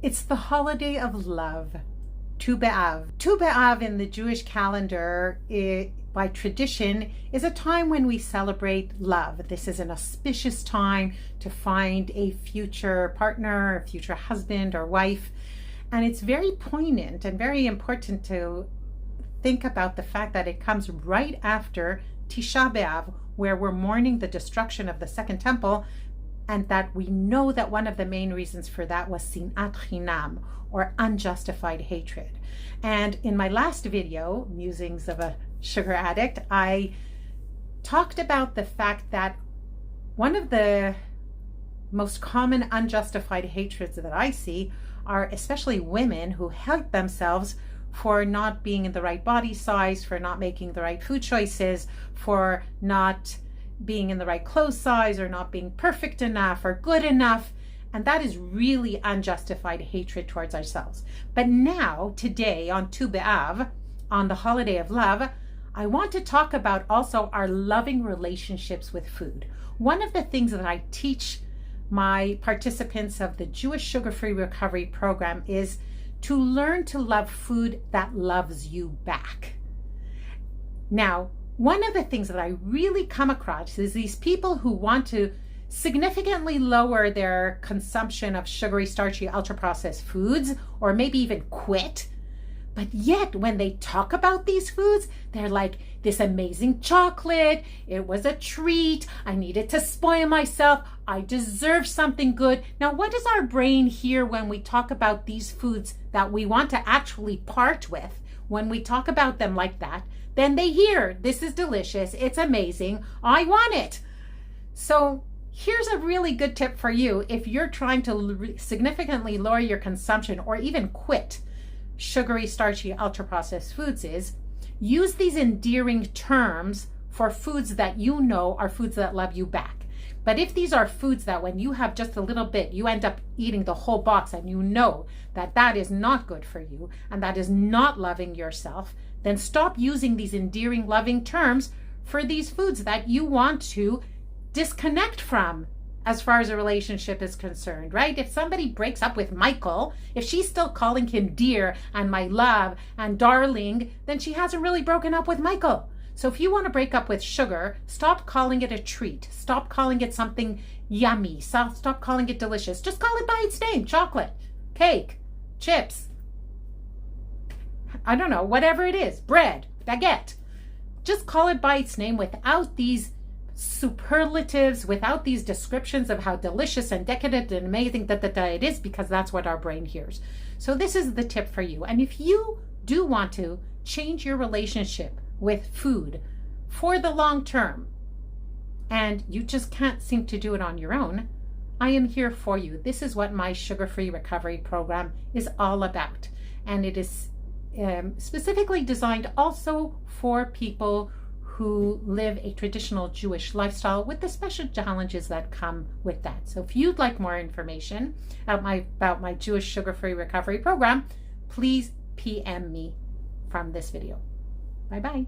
It's the holiday of love, Tu B'Av. Tu B'Av in the Jewish calendar, by tradition, is a time when we celebrate love. This is an auspicious time to find a future partner, a future husband or wife. And it's very poignant and very important to think about the fact that it comes right after Tisha B'Av, where we're mourning the destruction of the Second Temple, and that we know that one of the main reasons for that was sinat chinam, or unjustified hatred. And in my last video, Musings of a Sugar Addict, I talked about the fact that one of the most common unjustified hatreds that I see are especially women who hate themselves for not being in the right body size, for not making the right food choices, for not being in the right clothes size, or not being perfect enough or good enough. And that is really unjustified hatred towards ourselves. But now, today, on Tu B'Av, on the holiday of love, I want to talk about also our loving relationships with food. One of the things that I teach my participants of the Jewish Sugar-Free Recovery Program is to learn to love food that loves you back. Now, one of the things that I really come across is these people who want to significantly lower their consumption of sugary, starchy, ultra-processed foods, or maybe even quit. But yet, when they talk about these foods, they're like, this amazing chocolate, it was a treat, I needed to spoil myself, I deserve something good. Now, what does our brain hear when we talk about these foods that we want to actually part with? When we talk about them like that, then they hear, this is delicious, it's amazing, I want it. So here's a really good tip for you if you're trying to significantly lower your consumption or even quit sugary, starchy, ultra-processed foods, is use these endearing terms for foods that you know are foods that love you back. But if these are foods that when you have just a little bit, you end up eating the whole box, and you know that that is not good for you and that is not loving yourself, then stop using these endearing, loving terms for these foods that you want to disconnect from as far as a relationship is concerned, right? If somebody breaks up with Michael, if she's still calling him dear and my love and darling, then she hasn't really broken up with Michael. So if you want to break up with sugar, stop calling it a treat. Stop calling it something yummy. Stop calling it delicious. Just call it by its name: chocolate, cake, chips, I don't know, whatever it is, bread, baguette. Just call it by its name without these superlatives, without these descriptions of how delicious and decadent and amazing it is, because that's what our brain hears. So this is the tip for you. And if you do want to change your relationship with food for the long term, and you just can't seem to do it on your own, I am here for you. This is what my Sugar-Free Recovery Program is all about. And it is specifically designed also for people who live a traditional Jewish lifestyle with the special challenges that come with that. So if you'd like more information about my Jewish Sugar-Free Recovery Program, please PM me from this video. Bye-bye.